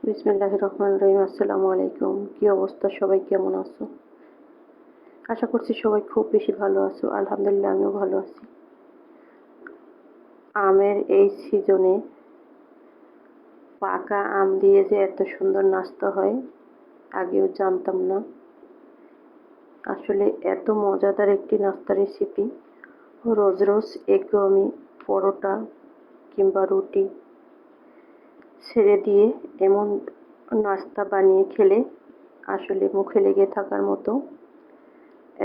বিসমিল্লাহির রহমানির রহিম। আসসালামু আলাইকুম। কি অবস্থা, সবাই কেমন আছো? আশা করছি সবাই খুব বেশি ভালো আছো। আলহামদুলিল্লাহ, আমিও ভালো আছি। আমের এই সিজনে পাকা আম দিয়ে যে এত সুন্দর নাস্তা হয় আগেও জানতাম না। আসলে এত মজাদার একটি নাস্তা রেসিপি রোজ রোজ একটু আমি পরোটা কিংবা রুটি ছেড়ে দিয়ে এমন নাস্তা বানিয়ে খেলে আসলে মুখে লেগে থাকার মতো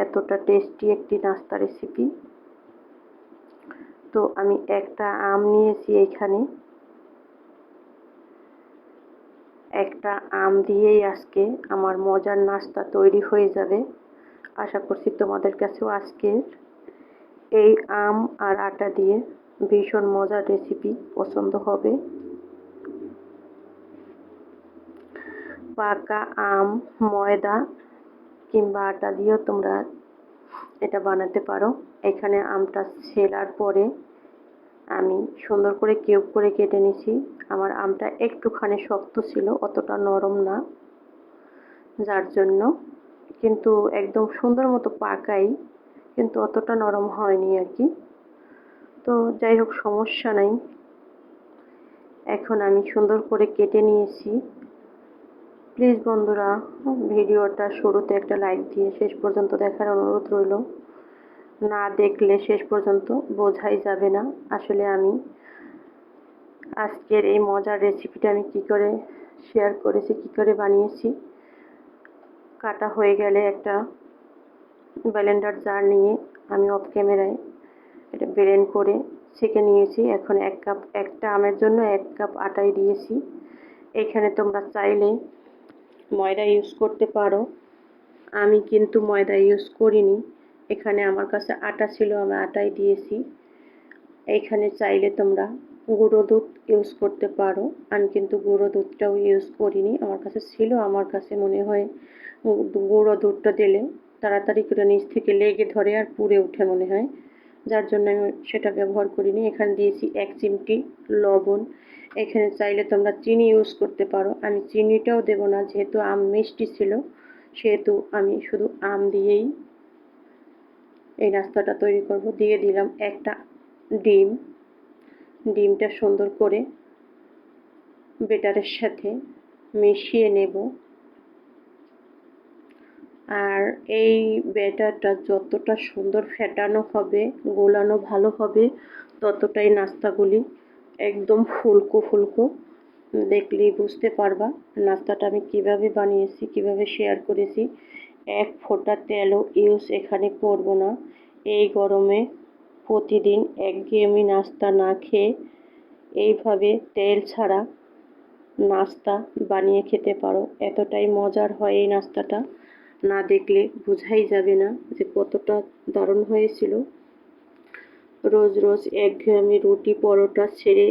এতটা টেস্টি একটি নাস্তা রেসিপি। তো আমি একটা আম নিয়েছি এখানে। একটা আম দিয়েই আজকে আমার মজার নাস্তা তৈরি হয়ে যাবে। আশা করছি তোমাদের কাছেও আজকের এই আম আর আটা দিয়ে ভীষণ মজার রেসিপি পছন্দ হবে। পাকা আম, ময়দা কিংবা আটা দিয়েও তোমরা এটা বানাতে পারো। এখানে আমটা ছেলার পরে আমি সুন্দর করে কিউব করে কেটে নিছি। আমার আমটা একটুখানি শক্ত ছিল, অতটা নরম না, যার জন্য কিন্তু একদম সুন্দর মতো পাকাই, কিন্তু অতটা নরম হয়নি আর কি। তো যাই হোক, সমস্যা নাই। এখন আমি সুন্দর করে কেটে নিয়েছি। প্লিজ বন্ধুরা, ভিডিওটা শুরুতে একটা লাইক দিয়ে শেষ পর্যন্ত দেখার অনুরোধ রইল। না দেখলে শেষ পর্যন্ত বোঝাই যাবে না আসলে আমি আজকের এই মজার রেসিপিটা আমি কী করে শেয়ার করেছি, কী করে বানিয়েছি। কাটা হয়ে গেলে একটা ব্লেন্ডার জার নিয়ে আমি অফ ক্যামেরায় এটা ব্লেন্ড করে ছেঁকে নিয়েছি। এখন একটা আমের জন্য 1 কাপ আটাই দিয়েছি। এখানে তোমরা চাইলে ময়দা ইউজ করতে পারো, আমি কিন্তু ময়দা ইউজ করিনি। এখানে আমার কাছে আটা ছিল, আমি আটাই দিয়েছি। এইখানে চাইলে তোমরা গুঁড়ো দুধ ইউজ করতে পারো, আমি কিন্তু গুঁড়ো দুধটাও ইউজ করিনি। আমার কাছে ছিল, আমার কাছে মনে হয় গুঁড়ো দুধটা দিলে তাড়াতাড়ি করে নিচ থেকে লেগে ধরে আর পুড়ে ওঠে মনে হয়, যার জন্য আমি সেটা ব্যবহার করিনি। এখানে দিয়েছি 1 চিমটি লবণ। এখানে চাইলে তোমরা চিনি ইউজ করতে পারো, আমি চিনিটাও দেব না, যেহেতু আম মিষ্টি ছিল সেহেতু আমি শুধু আম দিয়েই এই নাস্তাটা তৈরি করব। দিয়ে দিলাম একটা ডিম। ডিমটা সুন্দর করে বেটারের সাথে মিশিয়ে নেব। আর এই ব্যাটারটা যতটা সুন্দর ফেটানো হবে, গোলানো ভালো হবে, ততটাই নাস্তাগুলি একদম ফুলকো ফুলকো। দেখলেই বুঝতে পারবা নাস্তাটা আমি কিভাবে বানিয়েছি, কিভাবে শেয়ার করেছি। 1 ফোঁটা তেলও ইউজ এখানে করব না। এই গরমে প্রতিদিন একঘেয়েমি নাস্তা না খেয়ে এইভাবে তেল ছাড়া নাস্তা বানিয়ে খেতে পারো। এতটাই মজার হয় এই নাস্তাটা, না দেখলে বোঝাই যাবে না যে কতটা দারুণ হয়েছিল। রোজ রোজ একঘেয়েমি রুটি পরোটা ছেড়ে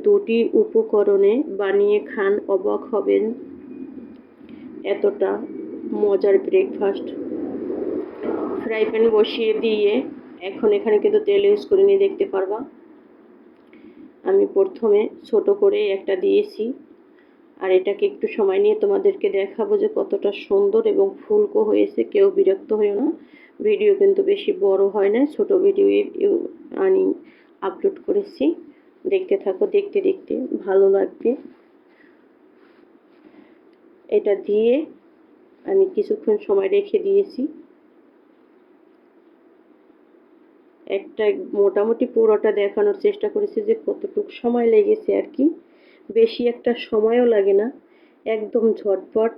দুটি উপকরণে বানিয়ে খান, অবাক হবেন। এতটা মজার ব্রেকফাস্ট। ফ্রাই প্যান বসিয়ে দিয়ে এখন এখানে কিন্তু তেল ইউজ করিনি, দেখতে পারবা। আমি প্রথমে ছোট করে একটা দিয়েছি, আর এটাকে একটু সময় নিয়ে তোমাদেরকে দেখাবো যে কতটা সুন্দর এবং ফুলকো হয়েছে। কেউ বিরক্ত হয়েও না, ভিডিও কিন্তু বেশি বড় হয় না, ছোট ভিডিও আমি আপলোড করেছি। দেখতে থাকো, দেখতে দেখতে ভালো লাগবে। এটা দিয়ে আমি কিছুক্ষণ সময় রেখে দিয়েছি। একটা মোটামুটি পুরোটা দেখানোর চেষ্টা করেছি যে কতটুকু সময় লেগেছে আর কি। বেশি একটা সময়ও লাগে না, একদম ঝটপট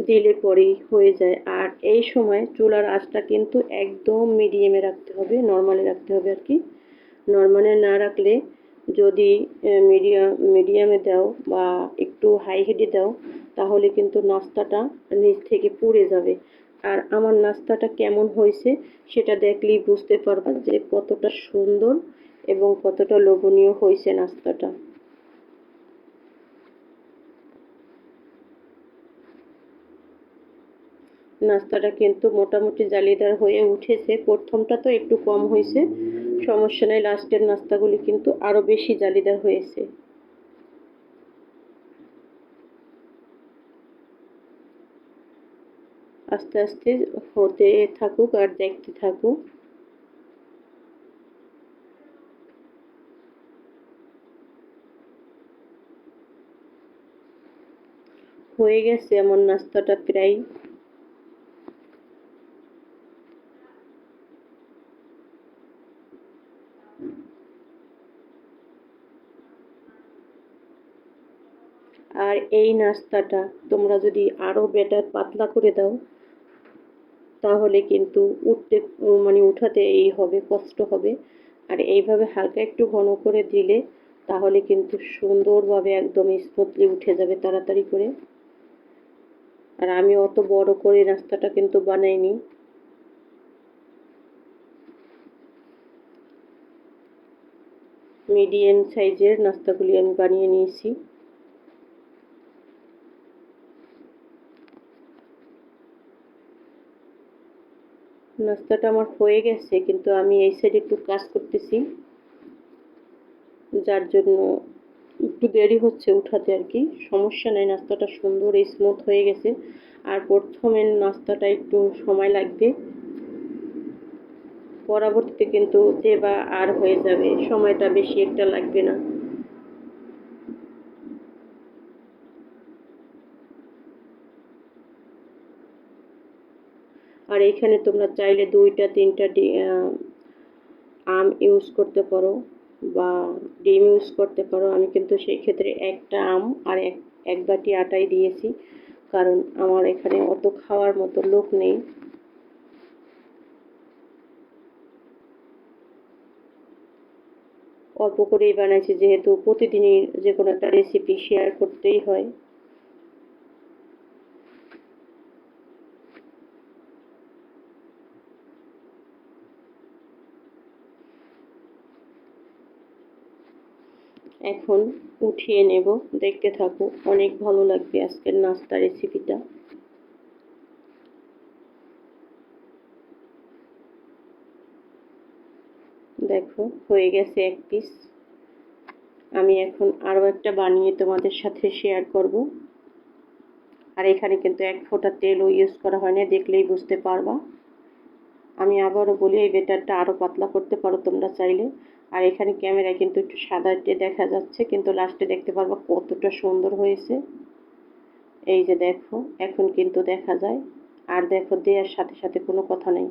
দিলে পরেই হয়ে যায়। আর এই সময় চুলার আঁচটা কিন্তু একদম মিডিয়ামে রাখতে হবে, নর্মালে রাখতে হবে আর কি। নর্মালে না রাখলে যদি মিডিয়ামে দাও বা একটু হাই হিটে দাও, তাহলে কিন্তু নাস্তাটা নিচ থেকে পুড়ে যাবে। আর আমার নাস্তাটা কেমন হয়েছে সেটা দেখলেই বুঝতে পারবা যে কতটা সুন্দর এবং কতটা লোভনীয় হয়েছে নাস্তাটা। নাস্তাটা কিন্তু মোটামুটি জালিদার হয়ে উঠেছে। প্রথমটা তো একটু কম হয়েছে, সমস্যা নেই, লাস্টের নাস্তাগুলি কিন্তু আরও বেশি জালিদার হয়েছে। আস্তে আস্তে হতে থাকুক আর দেখতে থাকুক। হয়ে গেছে আমার নাস্তাটা প্রায়। আর এই নাস্তাটা তোমরা যদি আরো বেটার পাতলা করে দাও তাহলে কিন্তু মানে উঠাতে এই হবে, কষ্ট হবে। আর এইভাবে হালকা একটু ঘন করে দিলে তাহলে কিন্তু সুন্দরভাবে একদম স্মুথলি উঠে যাবে তাড়াতাড়ি করে। আর আমি অত বড় করে নাস্তাটা কিন্তু বানাইনি, মিডিয়াম সাইজের নাস্তাগুলি আমি বানিয়ে নিয়েছি। নাস্তাটা আমার হয়ে গেছে, কিন্তু আমি এই সাইডে একটু কাজ করতেছি, যার জন্য একটু দেরি হচ্ছে উঠাতে আর কি। সমস্যা নেই, নাস্তাটা সুন্দর স্মুথ হয়ে গেছে। আর প্রথমের নাস্তাটা একটু সময় লাগবে, পরবর্তীতে কিন্তু যে বা আর হয়ে যাবে, সময়টা বেশি একটা লাগবে না। আর এখানে তোমরা চাইলে 2-3টা আম ইউজ করতে পারো বা ডিম ইউজ করতে পারো। আমি কিন্তু সেই ক্ষেত্রে একটা আম আর এক বাটি আটাই দিয়েছি, কারণ আমার এখানে অত খাওয়ার মতো লোক নেই। অল্প করেই বানাইছি, যেহেতু প্রতিদিনই যে কোনো একটা রেসিপি শেয়ার করতেই হয়। এখন উঠিয়ে নেব, দেখতে থাকো, অনেক ভালো লাগবে আজকের নাস্তা রেসিপিটা। দেখো হয়ে গেছে এক পিস। আমি এখন আরও একটা বানিয়ে তোমাদের সাথে শেয়ার করব। আর এখানে কিন্তু এক ফোঁটা তেলও ইউজ করা হয় না, দেখলেই বুঝতে পারবা। আমি আবারও বলি, এই বেটারটা আরও পাতলা করতে পারো তোমরা চাইলে। আর এখানে ক্যামেরায় কিন্তু একটু সাদাটে দেখা যাচ্ছে, কিন্তু লাস্টে দেখতে পারবা কতটা সুন্দর হয়েছে। এই যে দেখো, এখন কিন্তু দেখা যায়। আর দেখো, দেওয়ার সাথে সাথে কোনো কথা নেই,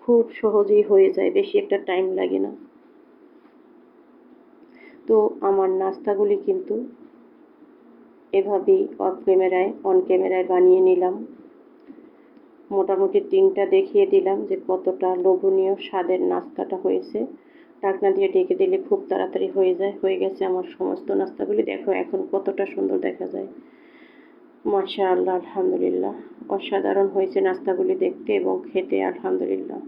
খুব সহজেই হয়ে যায়, বেশি একটা টাইম লাগে না। তো আমার নাস্তাগুলি কিন্তু এভাবেই অন ক্যামেরায় বানিয়ে নিলাম। মোটামুটি 3টা দেখিয়ে দিলাম যে কতটা লোভনীয় স্বাদের নাস্তাটা হয়েছে। ঢাকনা দিয়ে ঢেকে দিলে খুব তাড়াতাড়ি হয়ে যায়। হয়ে গেছে আমার সমস্ত নাস্তাগুলি। দেখো এখন কতটা সুন্দর দেখা যায়। মাশাআল্লাহ, আলহামদুলিল্লাহ, অসাধারণ হয়েছে নাস্তাগুলি দেখতে এবং খেতে, আলহামদুলিল্লাহ।